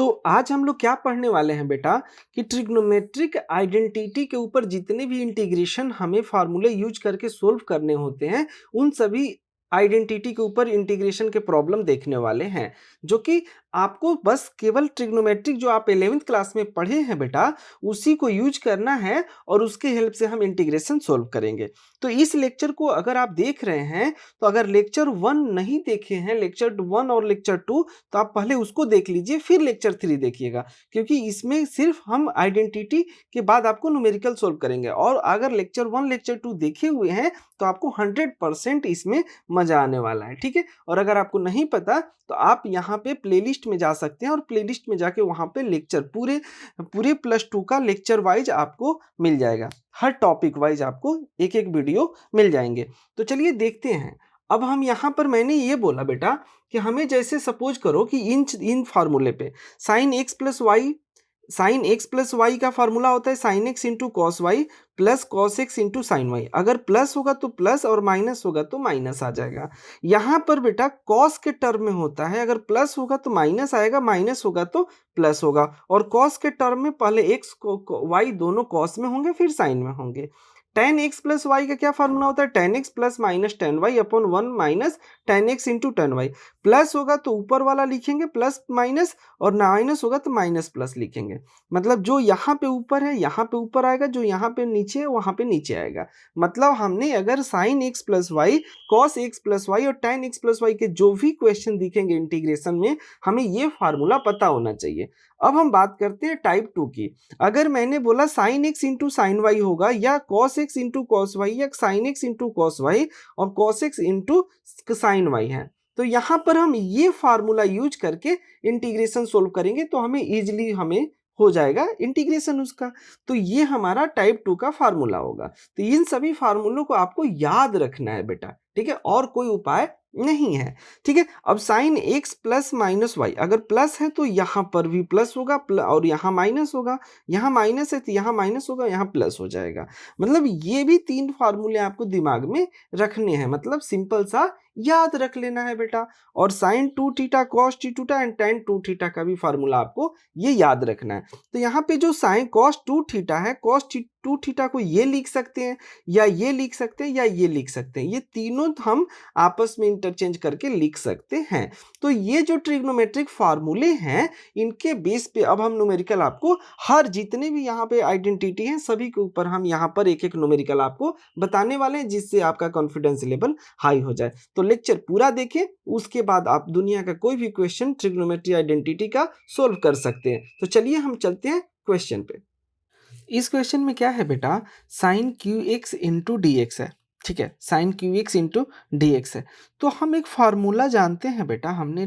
तो आज हम लोग क्या पढ़ने वाले हैं बेटा कि ट्रिग्नोमेट्रिक आइडेंटिटी के ऊपर जितने भी इंटीग्रेशन हमें फार्मूले यूज करके सोल्व करने होते हैं उन सभी आइडेंटिटी के ऊपर इंटीग्रेशन के प्रॉब्लम देखने वाले हैं, जो कि आपको बस केवल ट्रिग्नोमेट्रिक जो आप 11th क्लास में पढ़े हैं बेटा उसी को यूज करना है और उसके हेल्प से हम इंटीग्रेशन सोल्व करेंगे। तो इस लेक्चर को अगर आप देख रहे हैं तो अगर लेक्चर 1 नहीं देखे हैं, लेक्चर 1 और लेक्चर 2, तो आप पहले उसको देख लीजिए फिर लेक्चर 3 देखिएगा, क्योंकि इसमें सिर्फ हम आइडेंटिटी के बाद आपको न्यूमेरिकल सोल्व करेंगे। और अगर लेक्चर 1 लेक्चर 2 देखे हुए हैं तो आपको 100% इसमें मजा आने वाला है, ठीक है। और अगर आपको नहीं पता तो आप यहाँ पे प्लेलिस्ट में जा सकते हैं और प्लेलिस्ट में जाके वहाँ पे लेक्चर पूरे पूरे +2 का लेक्चर वाइज आपको मिल जाएगा, हर टॉपिक वाइज आपको एक एक वीडियो मिल जाएंगे। तो चलिए देखते हैं। अब हम यहाँ पर मैंने ये बोला बेटा कि हमें जैसे सपोज करो कि इन फार्मूले पे साइन एक्स प्लस वाई का फार्मूला होता है sine X into cos Y plus cos X into sine Y. अगर प्लस होगा तो प्लस और माइनस होगा तो माइनस आ जाएगा। यहाँ पर बेटा कॉस के टर्म में होता है, अगर प्लस होगा तो माइनस आएगा, माइनस होगा तो प्लस होगा। और कॉस के टर्म में पहले एक्स वाई दोनों कॉस में होंगे फिर साइन में होंगे। tan x प्लस वाई का क्या फार्मूला होता है tan x plus minus tan y upon 1 minus tan x into tan y। Plus होगा तो ऊपर वाला लिखेंगे प्लस माइनस और माइनस होगा तो माइनस प्लस लिखेंगे। मतलब जो यहाँ पे ऊपर है यहाँ पे ऊपर आएगा, जो यहाँ पे नीचे है वहाँ पे नीचे आएगा। मतलब हमने अगर sine X plus Y cos X plus Y और tan x प्लस वाई के जो भी क्वेश्चन दिखेंगे इंटीग्रेशन में हमें ये फार्मूला पता होना चाहिए। अब हम बात करते हैं टाइप 2 की। अगर मैंने बोला sine X into sine Y होगा या cos X into cos Y या sine X into cos Y और cos X into sine Y है, तो यहाँ पर हम ये फार्मूला यूज करके इंटीग्रेशन सोल्व करेंगे तो हमें इजिली हो जाएगा इंटीग्रेशन उसका। तो ये हमारा टाइप 2 का फार्मूला होगा। तो इन सभी फार्मूलों को आपको याद रखना है बेटा, ठीक है, और कोई उपाय नहीं है, ठीक है। अब sine X plus minus Y, अगर प्लस है तो यहाँ पर भी प्लस होगा और यहाँ माइनस होगा, यहाँ माइनस है तो यहाँ माइनस होगा, यहाँ प्लस हो जाएगा। मतलब ये भी 3 फार्मूले आपको दिमाग में रखने हैं, मतलब सिंपल सा याद रख लेना है बेटा। और sine 2 theta cos 2 theta and tan 2 theta का भी फार्मूला आपको ये याद रखना है। तो यहाँ पे जो साइन कॉस 2 थीटा है, कॉस 2 थीटा को ये लिख सकते हैं या ये लिख सकते हैं या ये लिख सकते हैं, ये तीनों हम आपस में इंटरचेंज करके लिख सकते हैं। तो ये जो ट्रिग्नोमेट्रिक फार्मूले हैं इनके बेस पे अब हम न्यूमेरिकल आपको हर जितने भी यहाँ पे आइडेंटिटी हैं सभी के ऊपर हम यहाँ पर एक एक न्यूमेरिकल आपको बताने वाले हैं, जिससे आपका कॉन्फिडेंस लेवल हाई हो जाए। तो लेक्चर पूरा देखें, उसके बाद आप दुनिया का कोई भी क्वेश्चन ट्रिग्नोमेट्री आइडेंटिटी का सोल्व कर सकते हैं। तो चलिए हम चलते हैं क्वेश्चन पे। इस क्वेश्चन में क्या है बेटा, sine cube X into D x है, ठीक है, sine cube X into D x है। तो हम एक फार्मूला जानते हैं बेटा, हमने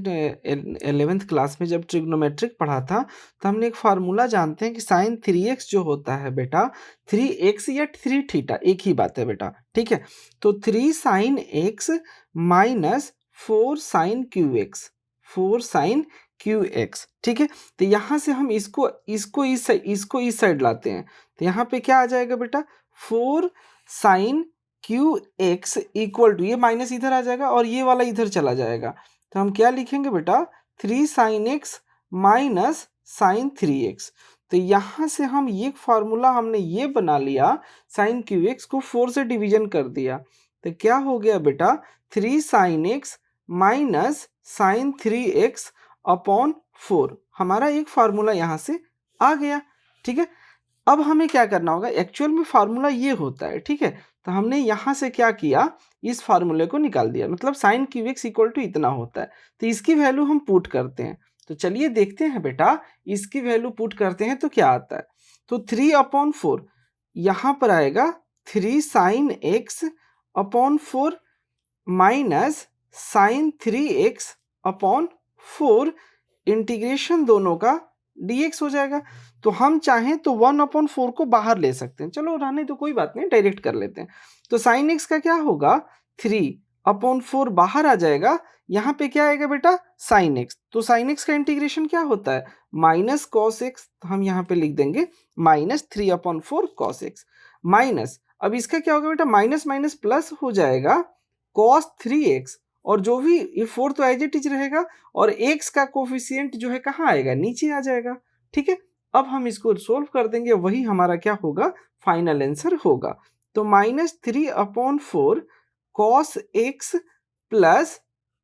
11th क्लास में जब ट्रिग्नोमेट्रिक पढ़ा था तो हमने एक फार्मूला जानते हैं कि साइन 3x जो होता है बेटा 3x या 3 थीटा एक ही बात है बेटा, ठीक है। तो 3 sine X minus 4 sine cube X, 4 sine cube X, ठीक है। तो यहाँ से हम इसको इस साइड लाते हैं, तो यहाँ पे क्या आ जाएगा बेटा 4 sine cube X equal to, ये माइनस इधर आ जाएगा और ये वाला इधर चला जाएगा, तो हम क्या लिखेंगे बेटा 3 sine X minus sine 3x। तो यहाँ से हम ये फार्मूला हमने ये बना लिया, साइन क्यू एक्स को 4 से डिवीजन कर दिया, तो क्या हो गया बेटा 3 sine X minus sine 3x upon 4। हमारा एक फार्मूला यहाँ से आ गया, ठीक है। अब हमें क्या करना होगा, एक्चुअल में फार्मूला ये होता है, ठीक है। तो हमने यहाँ से क्या किया, इस फार्मूले को निकाल दिया, मतलब sine cube X equal to इतना होता है। तो इसकी वैल्यू हम पुट करते हैं, तो चलिए देखते हैं बेटा इसकी वैल्यू पुट करते हैं तो क्या आता है। तो 3 अपॉन 4 यहाँ पर आएगा 3 sine X upon 4 minus sine 3x upon 4, integration दोनों का dx हो जाएगा। तो हम चाहें तो 1 अपॉन 4 को बाहर ले सकते हैं, चलो रहने तो कोई बात नहीं, डायरेक्ट कर लेते हैं। तो साइन एक्स का क्या होगा 3 अपॉन 4 बाहर आ जाएगा, यहाँ पे क्या आएगा बेटा साइन एक्स। तो साइन एक्स का इंटीग्रेशन क्या होता है माइनस कॉस एक्स, तो हम यहाँ पे लिख देंगे minus 3 upon 4 cos x minus, अब इसका क्या होगा बेटा माइनस माइनस प्लस हो जाएगा कॉस 3x और जो भी ये 4 तो एज इट इज रहेगा और x का कोफिशिएंट जो है कहाँ आएगा, नीचे आ जाएगा। ठीक है, अब हम इसको सोल्व कर देंगे, वही हमारा क्या होगा, फाइनल आंसर होगा। तो -3/4 cos x plus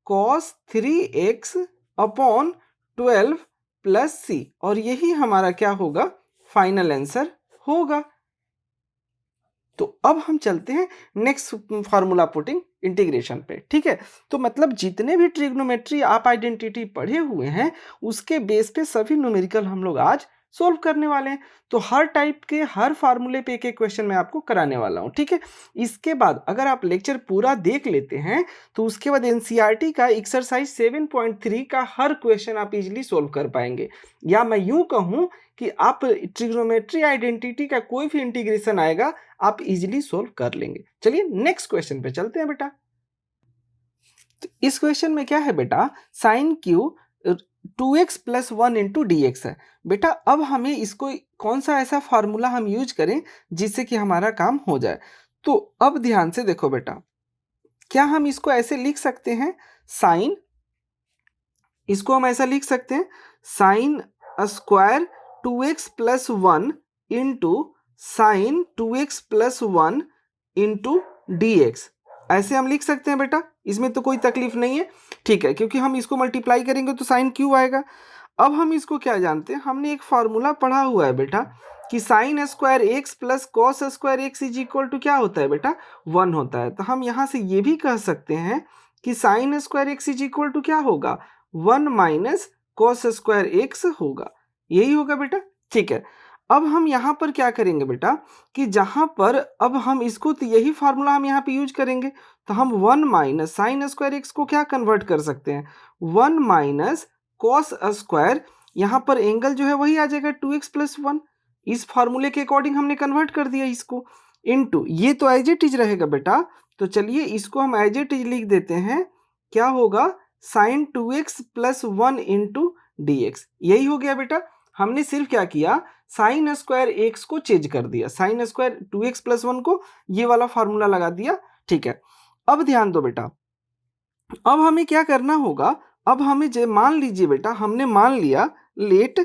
cos 3x upon 12 plus C, और यही हमारा क्या होगा, फाइनल आंसर होगा। तो अब हम चलते हैं नेक्स्ट फार्मूला पुटिंग इंटीग्रेशन पे। ठीक है, तो मतलब जितने भी ट्रिग्नोमेट्री आप आइडेंटिटी पढ़े हुए हैं उसके बेस पे सभी न्यूमेरिकल हम लोग आज सोल्व करने वाले हैं। तो हर टाइप के हर फार्मूले पे एक एक क्वेश्चन मैं आपको कराने वाला हूँ। ठीक है, इसके बाद अगर आप लेक्चर पूरा देख लेते हैं तो उसके बाद एनसीईआरटी का एक्सरसाइज 7.3 का हर क्वेश्चन आप इजीली सोल्व कर पाएंगे, या मैं यूं कहूं कि आप ट्रिग्नोमेट्री आइडेंटिटी का कोई भी इंटीग्रेशन आएगा आप इजीली सोल्व कर लेंगे। चलिए नेक्स्ट क्वेश्चन पे चलते हैं बेटा। तो इस क्वेश्चन में क्या है बेटा, sine cube 2x plus 1 into D x है। बेटा अब हमें इसको कौन सा ऐसा फार्मूला हम यूज करें जिससे कि हमारा काम हो जाए। तो अब ध्यान से देखो बेटा, क्या हम इसको ऐसे लिख सकते हैं, साइन, इसको हम ऐसा लिख सकते हैं sine square 2x plus 1 into sine 2x plus 1 into D x, ऐसे हम लिख सकते हैं बेटा, इसमें तो कोई तकलीफ नहीं है। ठीक है, क्योंकि हम इसको मल्टीप्लाई करेंगे तो साइन क्यू आएगा। अब हम इसको क्या जानते हैं, हमने एक फार्मूला पढ़ा हुआ है बेटा कि sine square x plus cos square X is equal to क्या होता है बेटा, 1 होता है। तो हम यहाँ से ये भी कह सकते हैं कि sine square X is equal to क्या होगा, 1 माइनस कॉस स्क्वायर एक्स होगा, यही होगा बेटा। ठीक है, अब हम यहाँ पर क्या करेंगे बेटा कि जहाँ पर अब हम इसको, तो यही फार्मूला हम यहाँ पे यूज करेंगे, तो हम 1 माइनस साइन स्क्वायर एक्स को क्या कन्वर्ट कर सकते हैं, 1 माइनस कॉस स्क्वायर, यहाँ पर एंगल जो है वही आ जाएगा 2x प्लस 1, इस फार्मूले के अकॉर्डिंग हमने कन्वर्ट कर दिया इसको, इनटू ये तो एज इट इज रहेगा बेटा, तो चलिए इसको हम एज इट इज लिख देते हैं, क्या होगा, sine 2x plus 1 into D X, यही हो गया बेटा। हमने सिर्फ क्या किया, साइन स्क्वायर एक्स को चेंज कर दिया, साइन स्क्वायर 2x प्लस 1 को ये वाला फार्मूला लगा दिया। ठीक है, अब ध्यान दो बेटा, अब हमें क्या करना होगा, अब हमें जो मान लीजिए बेटा, हमने मान लिया let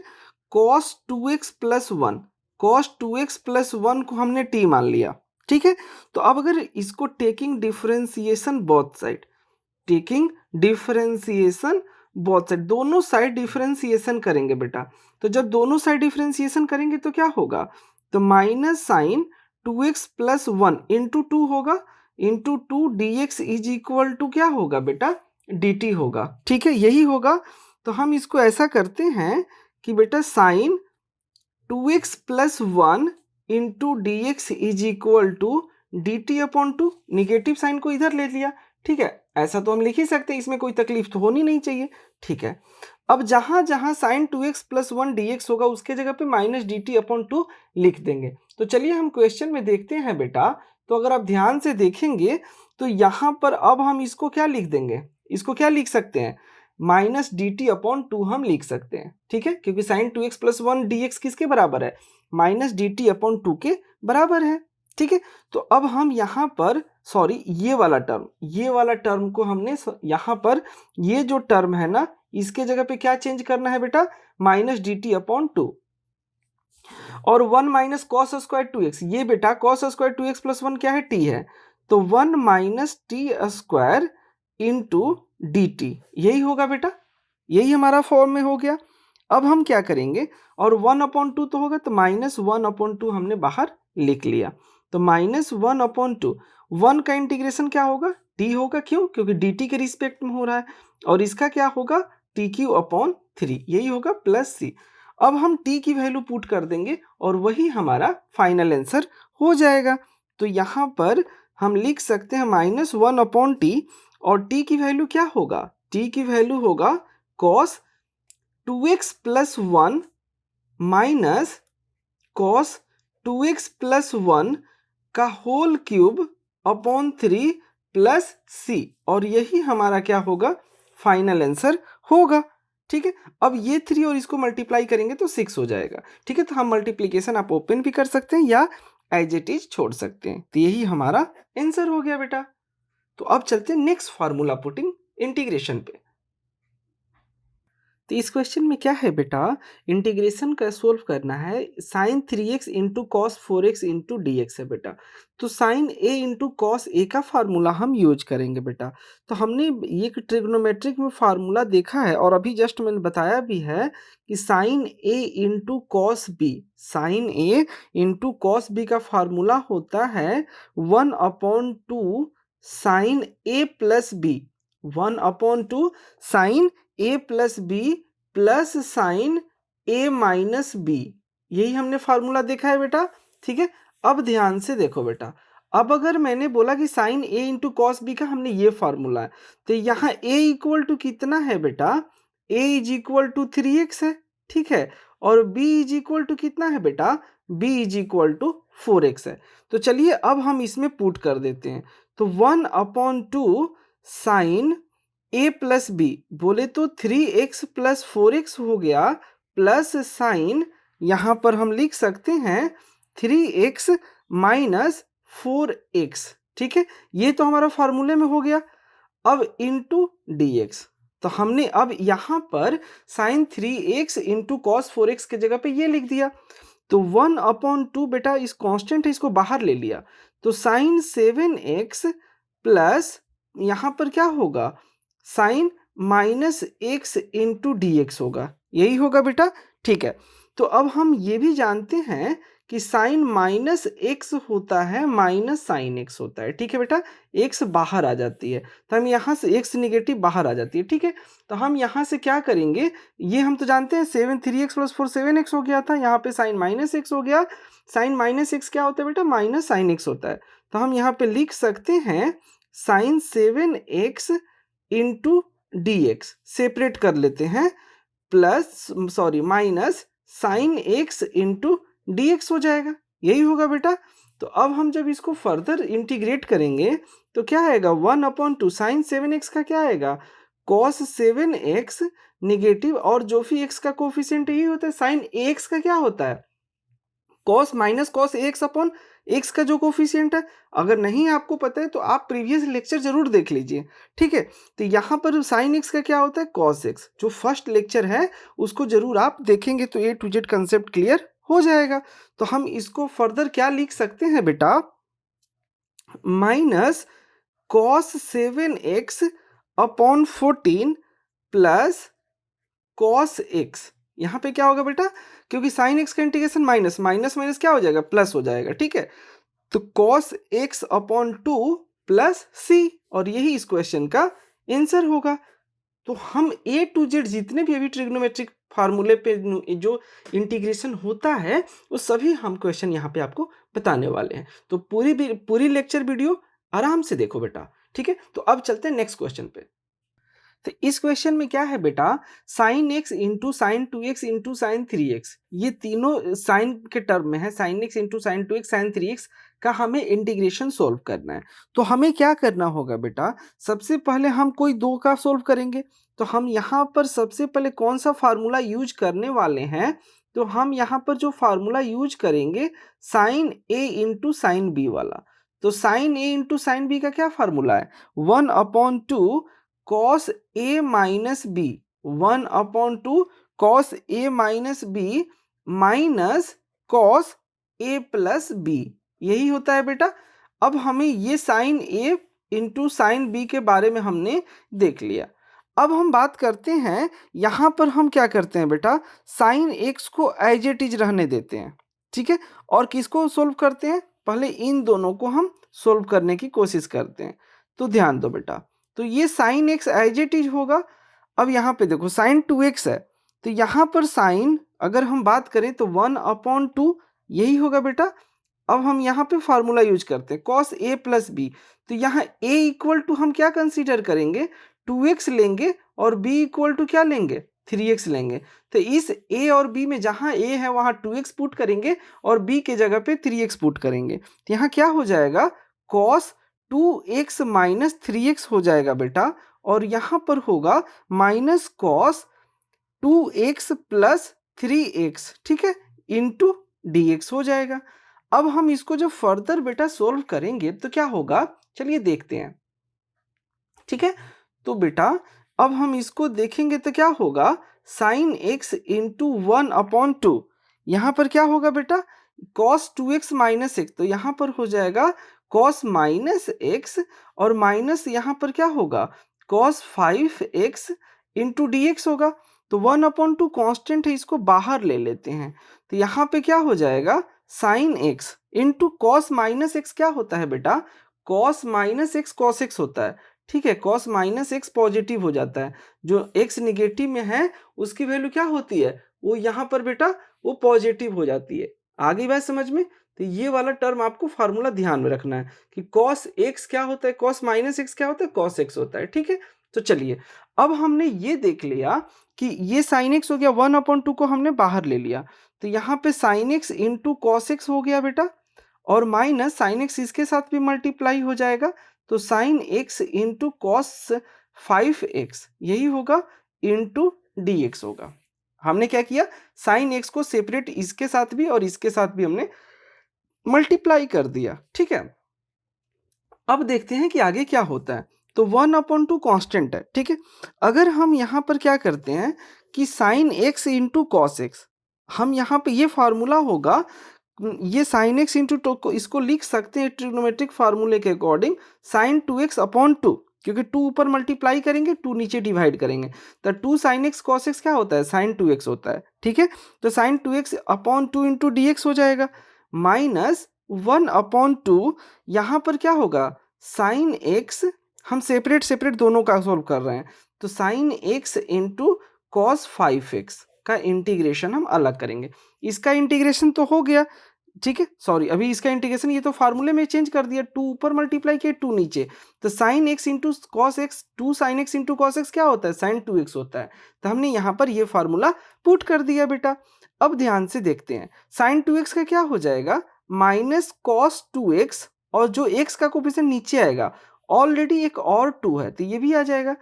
cos 2x plus 1, cos 2x plus 1 को हमने t मान लिया। ठीक है, तो अब अगर इसको taking differentiation both side, taking differentiation both side, दोनों साइड डिफरेंशिएशन करेंगे बेटा, तो जब दोनों साइड डिफरेंशिएशन करेंगे तो क्या होगा, तो minus sign 2x plus 1 into 2 होगा, into 2 D x is equal to क्या होगा बेटा, dt होगा। ठीक है, यही होगा। तो हम इसको ऐसा करते हैं कि बेटा sine 2x plus 1 into D x is equal to D T upon 2, negative sine को इधर ले लिया। ठीक है, ऐसा तो हम लिख ही सकते हैं, इसमें कोई तकलीफ तो होनी नहीं चाहिए। ठीक है, अब जहां जहां साइन 2x प्लस 1 dx होगा उसके जगह पे माइनस डी टी अपॉन 2 लिख देंगे। तो चलिए हम क्वेश्चन में देखते हैं बेटा, तो अगर आप ध्यान से देखेंगे तो यहाँ पर अब हम इसको क्या लिख देंगे, इसको क्या लिख सकते हैं, माइनस डी टी अपॉन 2 हम लिख सकते हैं। ठीक है, क्योंकि साइन 2x प्लस 1 dx किसके बराबर है, माइनस डी टी अपॉन 2 के बराबर है। ठीक है, तो अब हम यहाँ पर सॉरी ये वाला टर्म को हमने यहाँ पर ये जो टर्म है ना इसके जगह पे क्या चेंज करना है बेटा, माइनस डी टी अपॉन 2, और 1 माइनस कॉस स्क्वायर 2x, ये बेटा कॉस स्क्वायर 2x प्लस 1 क्या है, t है, तो 1 minus T square into d T, यही होगा बेटा, यही हमारा फॉर्म में हो गया। अब हम क्या करेंगे, और 1 अपॉन 2 तो होगा, तो माइनस 1 अपॉन 2 हमने बाहर लिख लिया, तो माइनस 1 अपॉन 2, 1 का इंटीग्रेशन क्या होगा, t होगा, क्यों, क्योंकि dt के रिस्पेक्ट में हो रहा है, और इसका क्या होगा, टी क्यू अपॉन 3, यही होगा प्लस सी। अब हम t की वैल्यू पुट कर देंगे और वही हमारा फाइनल आंसर हो जाएगा। तो यहाँ पर हम लिख सकते हैं माइनस 1 अपॉन टी, और t की वैल्यू क्या होगा, t की वैल्यू होगा cos 2x plus 1 minus cos 2x plus 1 का whole cube upon 3 plus C, और यही हमारा क्या होगा, फाइनल आंसर होगा। ठीक है, अब ये 3 और इसको मल्टीप्लाई करेंगे तो 6 हो जाएगा। ठीक है, तो हम मल्टीप्लीकेशन आप ओपन भी कर सकते हैं या एज इट इज छोड़ सकते हैं, तो यही हमारा आंसर हो गया बेटा। तो अब चलते हैं नेक्स्ट फार्मूला पुटिंग इंटीग्रेशन पे। तो इस क्वेश्चन में क्या है बेटा, इंटीग्रेशन का सोल्व करना है, sine 3x into cos 4x into D x है बेटा। तो sine A into cos A का फार्मूला हम यूज करेंगे बेटा। तो हमने ये ट्रिग्नोमेट्रिक में फार्मूला देखा है और अभी जस्ट मैंने बताया भी है कि sign A into cos B, sign A into cos B का फार्मूला होता है 1/2 sine A plus B, 1/2 sine A plus B plus sine A minus B. यही हमने फार्मूला देखा है बेटा। ठीक है, अब ध्यान से देखो बेटा, अब अगर मैंने बोला कि sign A into cos B का हमने ये फार्मूला है, तो यहाँ ए इक्वल टू कितना है बेटा, ए इज इक्वल टू 3x है। ठीक है, और b इज इक्वल टू कितना है बेटा, b is equal to 4x है। तो चलिए अब हम इसमें पुट कर देते हैं। तो 1/2 साइन ए प्लस बी, बोले तो 3x प्लस 4x हो गया, प्लस साइन यहाँ पर हम लिख सकते हैं 3x माइनस 4x। ठीक है, ये तो हमारा फार्मूले में हो गया। अब इंटू डी एक्स, तो हमने अब यहाँ पर sign 3x into cos 4x के जगह पे ये लिख दिया। तो 1/2 बेटा इस कांस्टेंट है, इसको बाहर ले लिया, तो साइन 7x प्लस यहाँ पर क्या होगा, sine minus X into D x होगा, यही होगा बेटा। ठीक है, तो अब हम ये भी जानते हैं कि साइन माइनस एक्स होता है माइनस साइन एक्स होता है। ठीक है बेटा, एक्स बाहर आ जाती है, तो हम यहाँ से एक्स निगेटिव बाहर आ जाती है। ठीक है, तो हम यहाँ से क्या करेंगे, ये हम तो जानते हैं 7 3x प्लस 4 7x हो गया था, यहाँ पे साइन माइनस एक्स हो गया। साइन माइनस एक्स क्या होता है बेटा, माइनस साइन एक्स होता है। तो हम यहाँ पे लिख सकते हैं sine 7x into D X, separate कर लेते हैं, plus sorry minus sine X into D X हो जाएगा, यही होगा बेटा। तो अब हम जब इसको फर्दर इंटीग्रेट करेंगे तो क्या आएगा, 1/2 साइन 7x का क्या आएगा, कॉस 7x निगेटिव, और जो भी x का कोफिशिएंट यही होता है, साइन ax का क्या होता है, cos minus cos x upon x का जो कोफिशिएंट है। अगर नहीं आपको पता है तो आप प्रीवियस लेक्चर जरूर देख लीजिए। ठीक है, तो यहाँ पर साइन एक्स का क्या होता है, कॉस एक्स, जो फर्स्ट लेक्चर है उसको जरूर आप देखेंगे तो ए टू जेड कंसेप्ट क्लियर हो जाएगा। तो हम इसको फर्दर क्या लिख सकते हैं बेटा, minus cos 7x upon 14 plus cos x. यहाँ पे क्या होगा बेटा, क्योंकि साइन एक्स का इंटीग्रेशन माइनस माइनस माइनस क्या हो जाएगा, प्लस हो जाएगा। ठीक है, तो cos x upon 2 plus C, और यही इस क्वेश्चन का आंसर होगा। तो हम ए टू जेड जितने भी अभी ट्रिग्नोमेट्रिक फार्मूले पे जो इंटीग्रेशन होता है वो सभी हम क्वेश्चन यहाँ पे आपको बताने वाले हैं। तो पूरी लेक्चर वीडियो आराम से देखो बेटा। ठीक है, तो अब चलते हैं नेक्स्ट क्वेश्चन पे। तो इस क्वेश्चन में क्या है बेटा, sine X into sine 2x into sine 3x, ये तीनों साइन के टर्म में है, sine X into sine 2x sine 3x का हमें इंटीग्रेशन सोल्व करना है। तो हमें क्या करना होगा बेटा, सबसे पहले हम कोई दो का सोल्व करेंगे। तो हम यहाँ पर सबसे पहले कौन सा फार्मूला यूज करने वाले हैं, तो हम यहाँ पर जो फार्मूला यूज करेंगे sign A into sine B वाला। तो sine A into sine B का क्या फार्मूला है, 1/2 cos A minus B, 1/2 cos A minus B minus cos A plus B, यही होता है बेटा। अब हमें ये sign A into sine B के बारे में हमने देख लिया। अब हम बात करते हैं, यहाँ पर हम क्या करते हैं बेटा, साइन एक्स को एज इट इज रहने देते हैं। ठीक है, और किसको सोल्व करते हैं, पहले इन दोनों को हम सोल्व करने की कोशिश करते हैं। तो ध्यान दो बेटा, तो ये sine X as it is होगा। अब यहाँ पे देखो साइन 2x है, तो यहाँ पर साइन अगर हम बात करें तो 1/2 यही होगा बेटा। अब हम यहाँ पे फार्मूला यूज करते हैं कॉस ए प्लस बी, तो यहाँ a इक्वल टू हम क्या कंसीडर करेंगे, 2x लेंगे, और b इक्वल टू क्या लेंगे, 3x लेंगे। तो इस a और b में जहाँ a है वहाँ 2x पुट करेंगे और b के जगह पे 3x पुट करेंगे। तो यहाँ क्या हो जाएगा, कॉस 2x माइनस 3x हो जाएगा बेटा, और यहाँ पर होगा minus cos 2x plus 3x, ठीक है, इंटू dx हो जाएगा। अब हम इसको जब फर्दर बेटा सोल्व करेंगे तो क्या होगा, चलिए देखते हैं। ठीक है, तो बेटा अब हम इसको देखेंगे तो क्या होगा, साइन एक्स इंटू 1/2। यहाँ पर क्या होगा बेटा, कॉस 2x माइनस एक्स, तो यहाँ पर हो जाएगा कॉस माइनस एक्स, और माइनस यहाँ पर क्या होगा, cos 5x into D x होगा। तो 1/2 कॉन्स्टेंट है, इसको बाहर ले लेते हैं। तो यहाँ पे क्या हो जाएगा, sign X into cos minus x क्या होता है बेटा, cos minus x cos x होता है। ठीक है, कॉस माइनस एक्स पॉजिटिव हो जाता है, जो एक्स निगेटिव में है उसकी वैल्यू क्या होती है, वो यहाँ पर बेटा वो पॉजिटिव हो जाती है। आ गई बात समझ में। तो ये वाला टर्म आपको फार्मूला ध्यान में रखना है कि कॉस एक्स क्या होता है, कॉस माइनस एक्स क्या होता है, कॉस एक्स होता है। ठीक है, तो चलिए अब हमने ये देख लिया कि ये साइन एक्स हो गया, 1/2 को हमने बाहर ले लिया, तो यहाँ पे sine X into cos x हो गया बेटा, और माइनस साइन एक्स इसके साथ भी मल्टीप्लाई हो जाएगा, तो sign X into cos 5x यही होगा, इंटू डी एक्स होगा। हमने क्या किया, साइन एक्स को सेपरेट इसके साथ भी और इसके साथ भी हमने मल्टीप्लाई कर दिया। ठीक है, अब देखते हैं कि आगे क्या होता है। तो 1/2 कांस्टेंट है। ठीक है, अगर हम यहाँ पर क्या करते हैं कि sign X into cos x, हम यहाँ पे ये फार्मूला होगा, ये साइन एक्स इंटू टू इसको लिख सकते हैं ट्रिग्नोमेट्रिक फार्मूले के अकॉर्डिंग, साइन 2x/2, क्योंकि 2 ऊपर मल्टीप्लाई करेंगे 2 नीचे डिवाइड करेंगे, तो 2 साइन एक्स कॉस एक्स क्या होता है, साइन 2x होता है। ठीक है, तो sign 2x/2 into D X हो जाएगा, माइनस 1/2, यहाँ पर क्या होगा, साइन एक्स, हम सेपरेट सेपरेट दोनों का सॉल्व कर रहे हैं, तो sign X into cos 5x का इंटीग्रेशन हम अलग करेंगे। इसका इंटीग्रेशन तो हो गया, ठीक है, सॉरी अभी इसका इंटीग्रेशन ये तो फार्मूले में चेंज कर दिया, 2 ऊपर मल्टीप्लाई किया 2 नीचे, तो sign X into cos x, 2 sign X into cos x क्या होता है, साइन 2x होता है। तो हमने यहाँ पर ये फार्मूला पुट कर दिया बेटा। अब ध्यान से देखते हैं, साइन 2x का क्या हो जाएगा, माइनस कॉस 2x, और जो x का कोफिशिएंट नीचे आएगा, ऑलरेडी एक और 2 है तो ये भी आ जाएगा।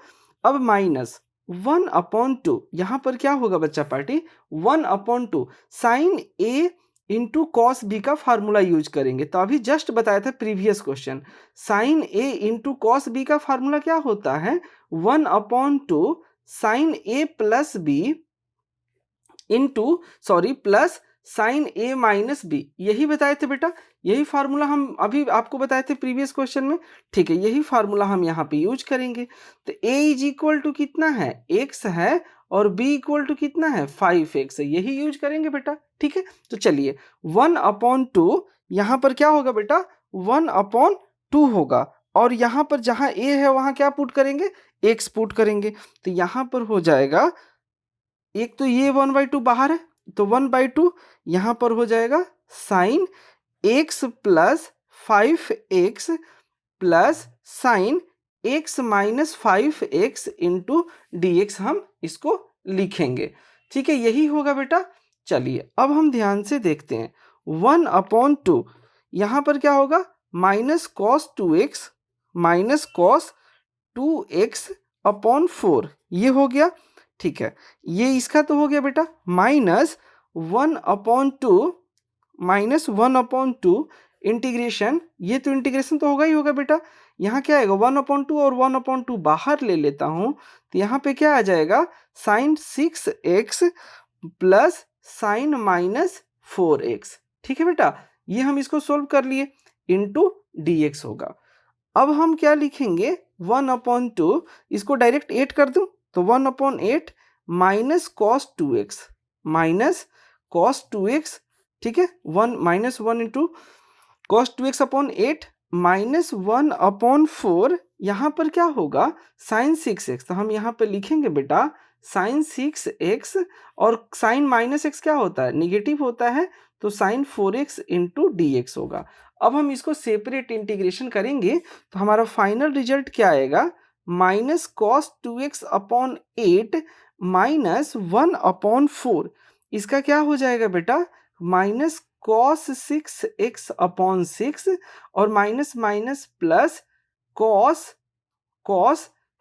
अब माइनस 1/2, यहाँ पर क्या होगा बच्चा party, 1/2 sine a into cos B का फार्मूला यूज करेंगे। तो अभी जस्ट बताया था previous question, sine A into cos B का फार्मूला क्या होता है, 1/2 sine A plus B into sorry plus sine A minus B, यही बताए थे बेटा, यही फार्मूला हम अभी आपको बताए थे प्रीवियस क्वेश्चन में। ठीक है, यही फार्मूला हम यहाँ पे यूज करेंगे। तो a इज इक्वल टू कितना है, x है, और b इक्वल टू कितना है, 5x है, यही यूज करेंगे बेटा। ठीक है, तो चलिए 1/2 यहाँ पर क्या होगा बेटा, 1/2 होगा, और यहाँ पर जहाँ a है वहाँ क्या पुट करेंगे, x पुट करेंगे, तो यहाँ पर हो जाएगा, एक तो ये 1/2 बाहर है, तो 1/2 यहाँ पर हो जाएगा sine x plus 5x plus sine x minus 5x into D X, हम इसको लिखेंगे। ठीक है, यही होगा बेटा। चलिए अब हम ध्यान से देखते हैं, 1/2 यहाँ पर क्या होगा, minus cos 2x minus cos 2x/4, ये हो गया। ठीक है, ये इसका तो हो गया बेटा, माइनस 1/2 इंटीग्रेशन, ये तो इंटीग्रेशन तो होगा ही होगा बेटा। यहाँ क्या आएगा, 1/2 और 1/2 बाहर ले लेता हूँ, तो यहाँ पे क्या आ जाएगा, sign 6x plus sign minus 4x। ठीक है बेटा, ये हम इसको सोल्व कर लिए, इंटू डी एक्स होगा। अब हम क्या लिखेंगे, 1/2, इसको डायरेक्ट 8 कर दूं, तो 1/8 minus cos 2x minus cos 2x। ठीक है, 1 minus 1 into cos 2x/8 minus 1/4, यहाँ पर क्या होगा, साइन 6x, तो हम यहाँ पे लिखेंगे बेटा साइन 6x, और साइन माइनस x क्या होता है, निगेटिव होता है, तो sign 4x into D x होगा। अब हम इसको सेपरेट इंटीग्रेशन करेंगे तो हमारा फाइनल रिजल्ट क्या आएगा, माइनस कॉस 2x/8 माइनस 1/4, इसका क्या हो जाएगा बेटा, माइनस कॉस 6x/6, और minus minus plus cos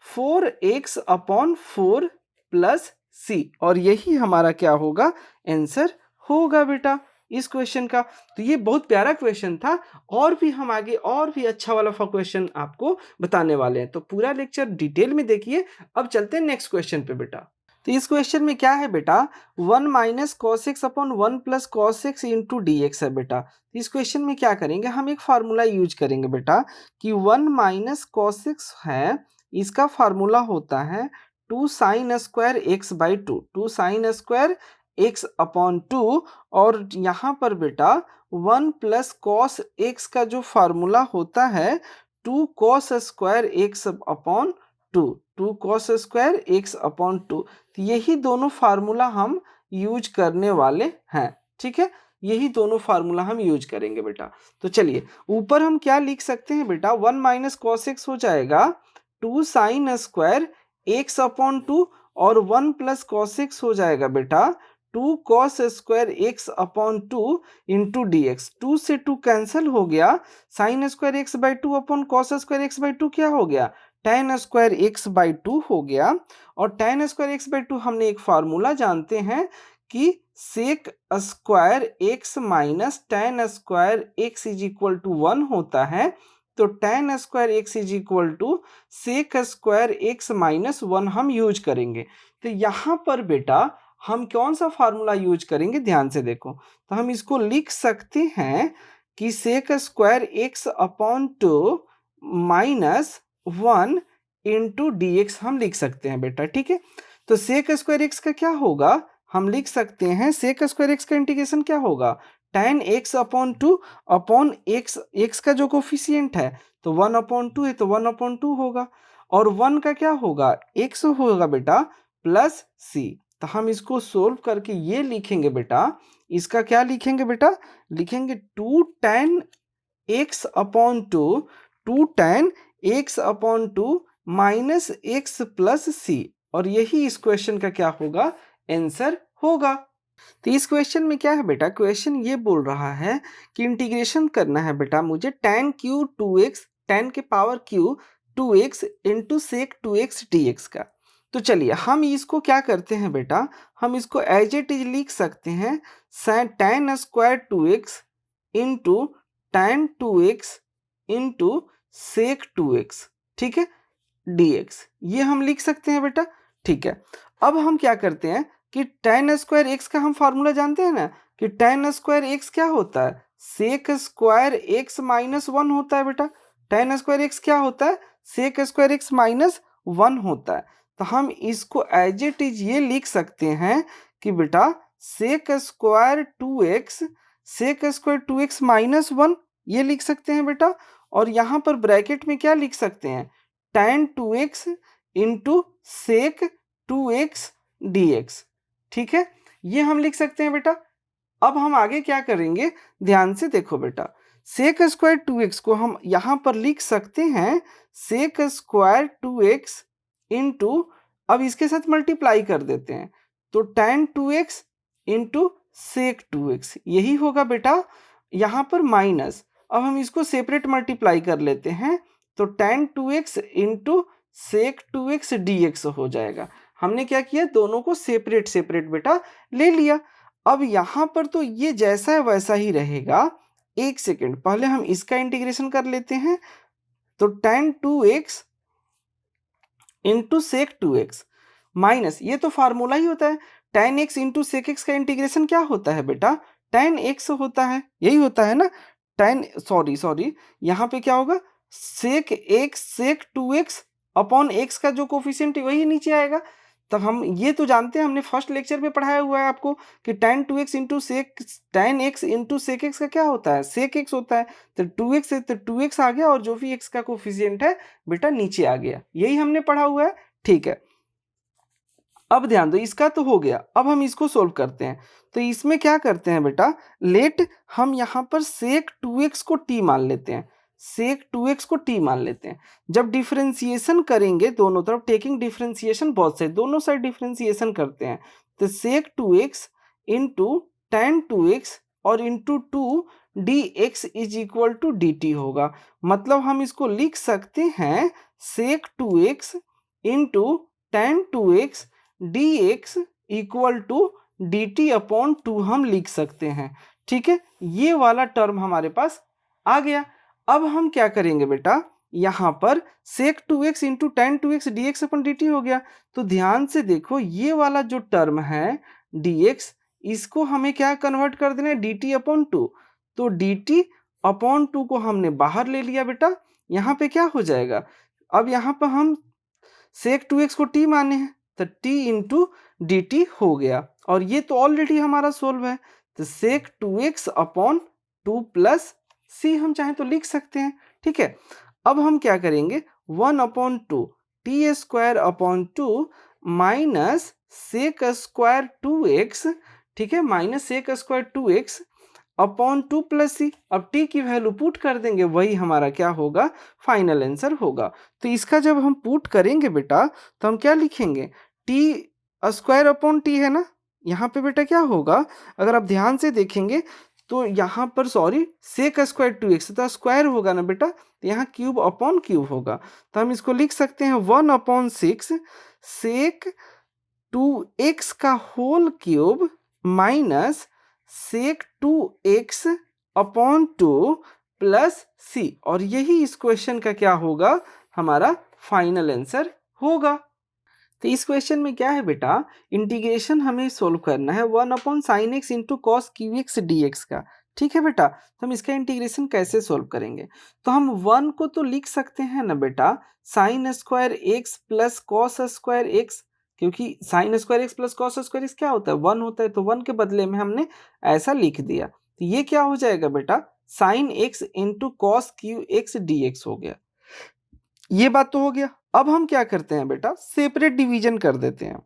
4x/4 plus c, और यही हमारा क्या होगा, आंसर होगा बेटा। इस क्वेश्चन का। तो ये बहुत प्यारा क्वेश्चन था, और भी हम आगे और भी अच्छा वाला क्वेश्चन आपको बताने वाले हैं, तो पूरा लेक्चर डिटेल में देखिए। अब चलते हैं नेक्स्ट क्वेश्चन पे बेटा। तो इस क्वेश्चन में क्या है बेटा, 1 minus cos x upon 1 plus cos X into D x है बेटा। इस क्वेश्चन में क्या करेंगे, हम एक फार्मूला यूज करेंगे बेटा कि 1 माइनस कॉस एक्स है, इसका फार्मूला होता है 2 sign square x by 2 sign square X upon 2, और यहाँ पर बेटा 1 प्लस कॉस एक्स का जो फार्मूला होता है 2 cos square X upon 2 cos square X upon 2। तो यही दोनों फार्मूला हम यूज करने वाले हैं, ठीक है, यही दोनों फार्मूला हम यूज करेंगे बेटा। तो चलिए ऊपर हम क्या लिख सकते हैं बेटा, 1 माइनस कॉस एक्स हो जाएगा 2 साइन स्क्वायर एक्स अपॉन 2, और 1 प्लस कॉस एक्स हो जाएगा बेटा 2 cos square X upon 2 into D x. 2 से 2 कैंसिल हो गया, sign square x by 2 upon cos square x by 2 क्या हो गया, tan स्क्वायर एक्स बाई 2 हो गया। और tan स्क्वायर एक्स बाई 2 हमने एक फार्मूला जानते हैं कि sec square x minus tan square X is equal to 1 होता है। तो tan square X is equal to sec square x minus 1 हम यूज करेंगे। तो यहाँ पर बेटा हम कौन सा फार्मूला यूज करेंगे, ध्यान से देखो। तो हम इसको लिख सकते हैं कि sec square X upon 2 minus 1 into D X हम लिख सकते हैं बेटा, ठीक है। तो सेक स्क्वायर एक्स का क्या होगा, हम लिख सकते हैं सेक स्क्वायर एक्स का इंटीग्रेशन क्या होगा, tan X upon 2 upon x, x का जो कोफिशिएंट है तो 1 अपॉन 2 है तो 1 अपॉन 2 होगा, और 1 का क्या होगा, एक्स होगा बेटा प्लस सी। तो हम इसको सोल्व करके ये लिखेंगे बेटा, इसका क्या लिखेंगे बेटा, लिखेंगे 2 tan X upon 2 tan X upon 2 minus X plus C, और यही इस क्वेश्चन का क्या होगा, आंसर होगा। तो इस क्वेश्चन में क्या है बेटा, क्वेश्चन ये बोल रहा है कि इंटीग्रेशन करना है बेटा मुझे tan क्यू 2x, tan के power cube 2x into sec 2x dx का। तो चलिए हम इसको क्या करते हैं बेटा, हम इसको एज इट इज लिख सकते हैं tan square 2x into tan 2x into sec 2x, ठीक है, dx, ये हम लिख सकते हैं बेटा, ठीक है। अब हम क्या करते हैं कि tan स्क्वायर एक्स का हम फार्मूला जानते हैं ना, कि tan स्क्वायर एक्स क्या होता है, सेक स्क्वायर एक्स माइनस 1 होता है बेटा। tan स्क्वायर एक्स क्या होता है, सेक स्क्वायर एक्स माइनस 1 होता है। तो हम इसको एज इट इज ये लिख सकते हैं कि बेटा sec square 2x, sec square 2x minus 1, ये लिख सकते हैं बेटा। और यहाँ पर ब्रैकेट में क्या लिख सकते हैं, tan 2x into sec 2x dx, ठीक है, ये हम लिख सकते हैं बेटा। अब हम आगे क्या करेंगे, ध्यान से देखो बेटा, सेक स्क्वायर 2x को हम यहाँ पर लिख सकते हैं सेक स्क्वायर 2x इंटू, अब इसके साथ मल्टीप्लाई कर देते हैं तो tan 2x into sec 2x, यही होगा बेटा, यहाँ पर माइनस, अब हम इसको सेपरेट मल्टीप्लाई कर लेते हैं तो tan 2x into sec 2x dx हो जाएगा। हमने क्या किया, दोनों को सेपरेट सेपरेट बेटा ले लिया। अब यहाँ पर तो ये जैसा है वैसा ही रहेगा, एक सेकेंड पहले हम इसका इंटीग्रेशन कर लेते हैं। तो tan 2x into sec 2x minus, ये तो फार्मूला ही होता है, tan x into sec x का इंटीग्रेशन क्या होता है बेटा, tan x होता है, यही होता है ना, सॉरी यहाँ पे क्या होगा, सेक x सेक 2x अपॉन x का जो कोफिशिएंट है वही नीचे आएगा। तब हम ये तो जानते हैं, हमने फर्स्ट लेक्चर में पढ़ाया हुआ है आपको कि tan 2x into sec, tan x into sec x का क्या होता है, सेक x होता है। तो 2x है तो 2x आ गया, और जो भी x का कोफिशिएंट है बेटा नीचे आ गया, यही हमने पढ़ा हुआ है, ठीक है। अब ध्यान दो, इसका तो हो गया, अब हम इसको सोल्व करते हैं। तो इसमें क्या करते हैं बेटा, लेट हम यहाँ पर सेक 2x को t मान लेते हैं, सेक 2x को t मान लेते हैं। जब डिफरेंशिएशन करेंगे दोनों तरफ, टेकिंग डिफरेंशिएशन बोथ साइड, दोनों साइड डिफरेंशिएशन करते हैं, तो sec 2x into tan 2x और into 2 dx is equal to dt होगा। मतलब हम इसको लिख सकते हैं sec 2x into tan 2x dx equal to dt upon 2 हम लिख सकते हैं, ठीक है, ये वाला टर्म हमारे पास आ गया। अब हम क्या करेंगे बेटा, यहाँ पर सेक 2x into ten 2x dx अपन dt हो गया। तो ध्यान से देखो, ये वाला जो टर्म है dx, इसको हमें क्या कन्वर्ट कर देना है, dt अपॉन 2। तो dt अपॉन 2 को हमने बाहर ले लिया बेटा, यहाँ पे क्या हो जाएगा, अब यहाँ पर हम सेक 2x को t माने हैं, तो t इंटू डी टी हो गया, और ये तो ऑलरेडी हमारा सोल्व है। तो सेक 2x अपॉन 2 प्लस सी हम चाहें तो लिख सकते हैं। ठीक है, अब हम क्या करेंगे, 1 upon 2 T square upon 2 minus sec square 2x, ठीक है, minus sec square 2x upon 2 plus C. अब t की वैल्यू पुट कर देंगे, वही हमारा क्या होगा, फाइनल आंसर होगा। तो इसका जब हम पुट करेंगे बेटा, तो हम क्या लिखेंगे, t स्क्वायर अपॉन टी है ना, यहाँ पे बेटा क्या होगा, अगर आप ध्यान से देखेंगे तो यहाँ पर सॉरी सेक स्क्वायर 2x, तो स्क्वायर होगा ना बेटा, तो यहाँ क्यूब अपॉन क्यूब होगा। तो हम इसको लिख सकते हैं 1 अपॉन 6 सेक 2x का whole cube minus sec 2x upon 2 plus C, और यही इस क्वेश्चन का क्या होगा, हमारा फाइनल आंसर होगा। तो इस क्वेश्चन में क्या है बेटा, इंटीग्रेशन हमें सोल्व करना है 1 upon sine X into cos Q x D x का। ठीक है बेटा, तो हम इसका इंटीग्रेशन कैसे सोल्व करेंगे, तो हम 1 को तो लिख सकते हैं ना बेटा, sine square x plus cos square X, क्योंकि sine square x plus cos square X क्या होता है, 1 होता है, तो 1 के बदले में हमने ऐसा लिख दिया। तो ये क्या हो जाएगा बेटा, sine X into cos Q x D X हो गया। ये बात तो हो गया। अब हम क्या करते हैं बेटा, सेपरेट डिवीजन कर देते हैं,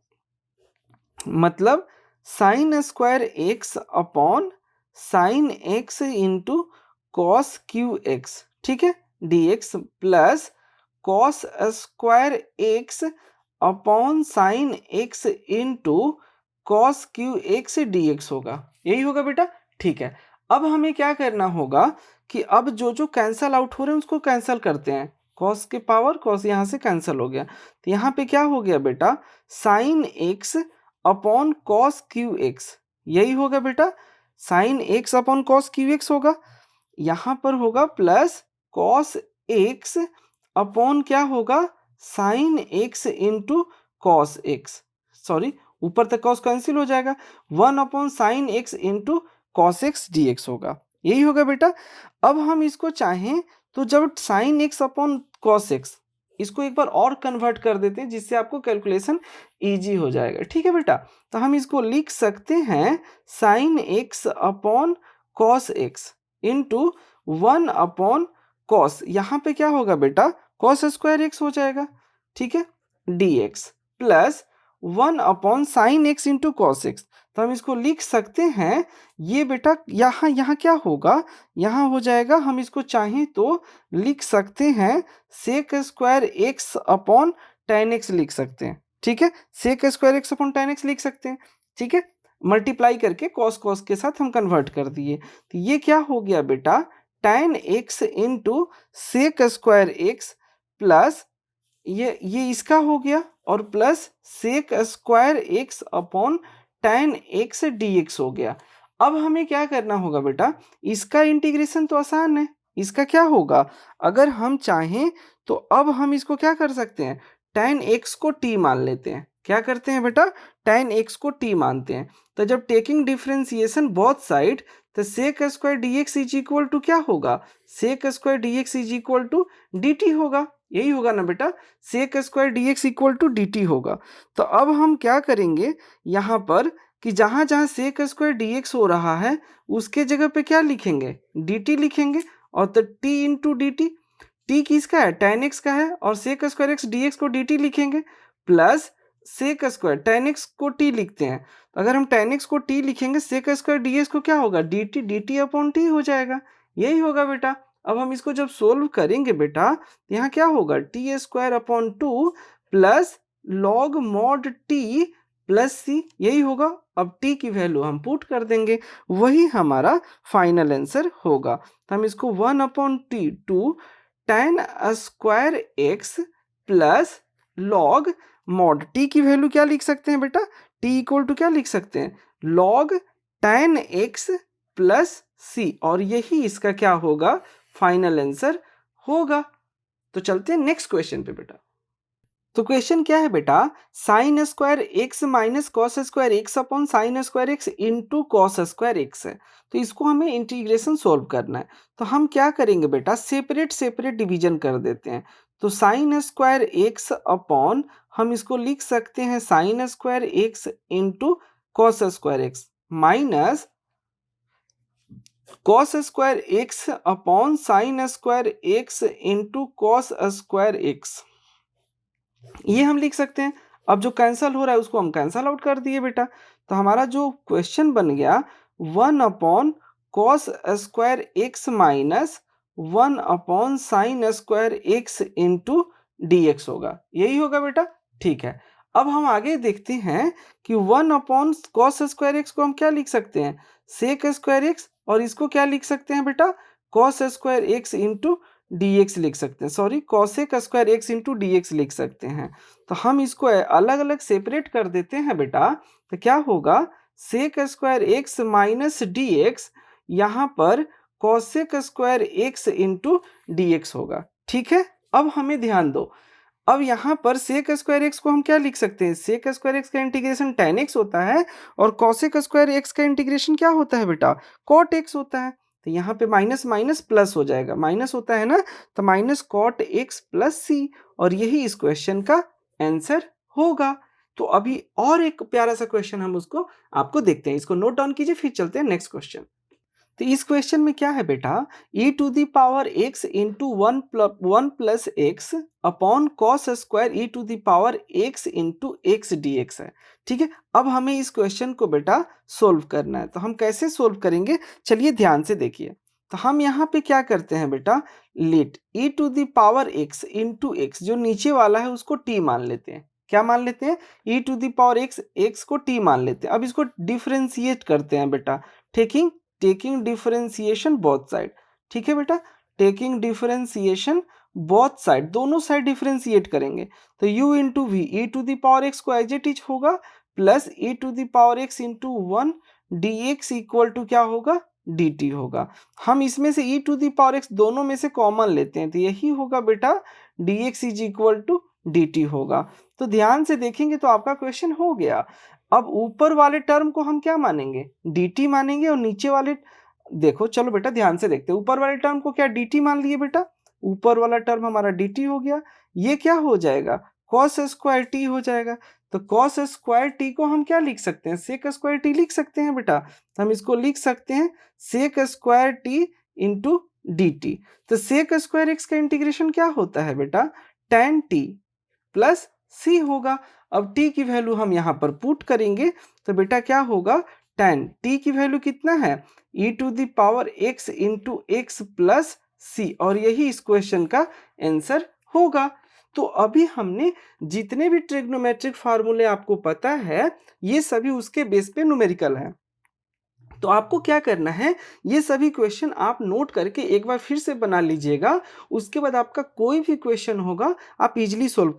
मतलब sign square X upon sine X into cos Q X, ठीक है, D x plus cos square X upon sine X into cos Q x D x होगा, यही होगा बेटा। ठीक है, अब हमें क्या करना होगा कि अब जो जो कैंसल आउट हो रहे हैं उसको कैंसल करते हैं, कॉस के पावर कॉस यहाँ से कैंसिल हो गया, तो यहाँ पे क्या हो गया बेटा, sine X upon cos Q x, यही होगा बेटा, sine X upon cos Q x होगा, यहाँ पर होगा प्लस कॉस एक्स अपॉन क्या होगा, sign X into cos x, sorry ऊपर तक कॉस कैंसिल हो जाएगा, 1 upon sine X into cos x D x होगा, यही होगा बेटा। अब हम इसको चाहें तो जब sign X upon cos x, इसको एक बार और कन्वर्ट कर देते हैं जिससे आपको कैलकुलेशन इजी हो जाएगा। ठीक है बेटा, तो हम इसको लिख सकते हैं sign X upon cos X into 1 upon cos, यहाँ पे क्या होगा बेटा, कॉस स्क्वायर एक्स हो जाएगा, ठीक है, D x plus 1 upon sine X into cos x, तो हम इसको लिख सकते हैं, ये बेटा यहाँ यहाँ क्या होगा, यहाँ हो जाएगा, हम इसको चाहें तो लिख सकते हैं sec square X upon tan X लिख सकते हैं, ठीक है, sec square X upon tan X लिख सकते हैं, ठीक है, मल्टीप्लाई करके कॉस कॉस के साथ हम कन्वर्ट कर दिए, तो ये क्या हो गया बेटा, tan X into sec square x plus ये इसका हो गया, और plus sec square X upon tan X D X हो गया। अब हमें क्या करना होगा बेटा, इसका इंटीग्रेशन तो आसान है, इसका क्या होगा, अगर हम चाहें तो अब हम इसको क्या कर सकते हैं, टेन एक्स को टी मान लेते हैं, क्या करते हैं बेटा, टेन एक्स को टी मानते हैं, तो जब टेकिंग डिफरेंशिएशन बोथ साइड, तो sec square d x is equal to क्या होगा, sec square d x is equal to D t होगा, यही होगा ना बेटा, sec square d x equal to D t होगा। तो अब हम क्या करेंगे यहाँ पर कि जहाँ जहाँ सेक स्क्वायर डी एक्स हो रहा है उसके जगह पे क्या लिखेंगे, डी टी लिखेंगे, और तो t into d t, t किसका है, टेन एक्स का है, और sec square x D x को डी टी लिखेंगे, plus sec square tan x को टी लिखते हैं, तो अगर हम टेन एक्स को टी लिखेंगे, सेक स्क्वायर डी एक्स को क्या होगा, डी टी अपॉन टी हो जाएगा, यही होगा बेटा। अब हम इसको जब सोल्व करेंगे बेटा, तो यहाँ क्या होगा, T square upon 2 plus log mod T plus C, यही होगा। अब टी की वैल्यू हम पुट कर देंगे, वही हमारा फाइनल आंसर होगा। तो हम इसको 1 upon t two tan square x plus log mod t की वैल्यू क्या लिख सकते हैं बेटा, टी इक्वल टू क्या लिख सकते हैं, log ten x plus C, और यही इसका क्या होगा, फाइनल आंसर होगा। तो चलते हैं नेक्स्ट क्वेश्चन पे बेटा। तो क्वेश्चन क्या है बेटा, sine square x minus cos square X upon sine square x into cos square x है। तो इसको हमें इंटीग्रेशन सोल्व करना है। तो हम क्या करेंगे बेटा, सेपरेट सेपरेट डिवीजन कर देते हैं। तो साइन स्क्वायर एक्स अपॉन, हम इसको लिख सकते हैं sign square x into cos square x minus cos square X upon sine square x into cos square x, ये हम लिख सकते हैं। अब जो कैंसल हो रहा है उसको हम कैंसल आउट कर दिए बेटा। तो हमारा जो क्वेश्चन बन गया 1 upon cos square x minus 1 upon sine square x into D x होगा, यही होगा बेटा। ठीक है, अब हम आगे देखते हैं कि 1 अपॉन कॉस स्क्वायर एक्स को हम क्या लिख सकते हैं, सेक स्क्वायर एक्स, और इसको क्या लिख सकते हैं बेटा, cos square x into dx लिख सकते हैं, sorry cosec square x into D x लिख सकते हैं। तो हम इसको अलग अलग सेपरेट कर देते हैं बेटा। तो क्या होगा, sec square x minus d x, यहाँ पर cosec square x into D x होगा। ठीक है, अब हमें ध्यान दो, अब यहाँ पर सेक स्क्वायर एक्स को हम क्या लिख सकते हैं, सेक स्क्वायर एक्स का इंटीग्रेशन tan x होता है, और कॉसेक स्क्वायर एक्स का इंटीग्रेशन क्या होता है बेटा, कॉट एक्स होता है। तो यहाँ पे माइनस माइनस प्लस हो जाएगा, माइनस होता है ना, तो minus cot x plus C, और यही इस क्वेश्चन का आंसर होगा। तो अभी और एक प्यारा सा क्वेश्चन हम उसको आपको देखते हैं, इसको नोट डाउन कीजिए, फिर चलते हैं नेक्स्ट क्वेश्चन। तो इस क्वेश्चन में क्या है बेटा, e to the power x into 1 plus x upon cos square e to the power x into x D x है। ठीक है, अब हमें इस क्वेश्चन को बेटा सोल्व करना है। तो हम कैसे सोल्व करेंगे, चलिए ध्यान से देखिए। तो हम यहाँ पे क्या करते हैं बेटा, let e to the power x into x, जो नीचे वाला है उसको t मान लेते हैं। क्या मान लेते हैं, e to the power x को t मान लेते हैं। अब इसको डिफरेंशिएट करते हैं बेटा, टेकिंग डिफरेंशिएशन बोथ साइड। ठीक है बेटा, टेकिंग डिफरेंशिएशन बोथ साइड, दोनों साइड डिफरेंशिएट करेंगे। तो u into v, e to the power x को एज इट इज होगा, plus e to the power x into 1 d x equal to क्या होगा, डी टी होगा। हम इसमें से e to the power x दोनों में से कॉमन लेते हैं, तो यही होगा बेटा d x is equal to D t होगा। तो ध्यान से देखेंगे तो आपका क्वेश्चन हो गया। अब ऊपर वाले टर्म को हम क्या मानेंगे, dt मानेंगे, और नीचे वाले, देखो चलो बेटा ध्यान से देखते हैं, ऊपर वाले टर्म को क्या dt मान लिए बेटा, ऊपर वाला टर्म हमारा dt हो गया, ये क्या हो जाएगा, cos स्क्वायर t हो जाएगा। तो cos स्क्वायर t को हम क्या लिख सकते हैं, sec स्क्वायर t लिख सकते हैं बेटा। तो हम इसको लिख सकते हैं sec square t into d T. तो sec स्क्वायर x का इंटीग्रेशन क्या होता है बेटा, tan t प्लस c होगा। अब t की वैल्यू हम यहाँ पर पुट करेंगे, तो बेटा क्या होगा, tan t की वैल्यू कितना है, e to the power x into X plus C, और यही इस क्वेश्चन का आंसर होगा। तो अभी हमने जितने भी ट्रिग्नोमेट्रिक फार्मूले आपको पता है, ये सभी उसके बेस पे न्यूमेरिकल है। तो आपको क्या करना है, ये सभी क्वेश्चन आप नोट करके एक बार फिर से बना लीजिएगा। उसके बाद आपका कोई भी क्वेश्चन होगा आप इजीली सोल्व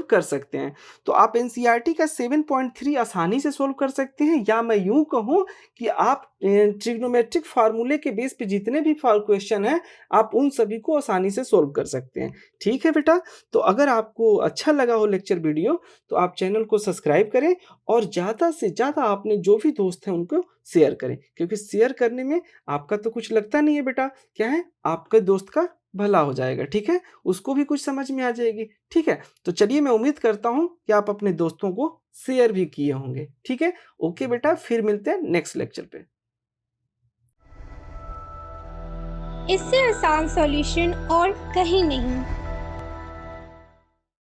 कर सकते हैं। तो आप एनसीईआरटी का 7.3 आसानी से सोल्व कर सकते हैं, या मैं यूं कहूं कि आप ट्रिग्नोमेट्रिक फार्मूले के बेस पे जितने भी क्वेश्चन हैं आप उन सभी को आसानी से सोल्व कर सकते हैं। ठीक है बेटा, तो अगर आपको अच्छा लगा हो लेक्चर वीडियो तो आप चैनल को सब्सक्राइब करें, और ज़्यादा से ज़्यादा अपने जो भी दोस्त हैं उनको शेयर करें, क्योंकि शेयर करने में आपका तो कुछ लगता नहीं है बेटा, क्या है, आपके दोस्त का भला हो जाएगा। ठीक है, उसको भी कुछ समझ में आ जाएगी। ठीक है, तो चलिए मैं उम्मीद करता हूँ कि आप अपने दोस्तों को शेयर भी किए होंगे। ठीक है, ओके बेटा, फिर मिलते हैं नेक्स्ट लेक्चर पे। इससे आसान सॉल्यूशन और कहीं नहीं।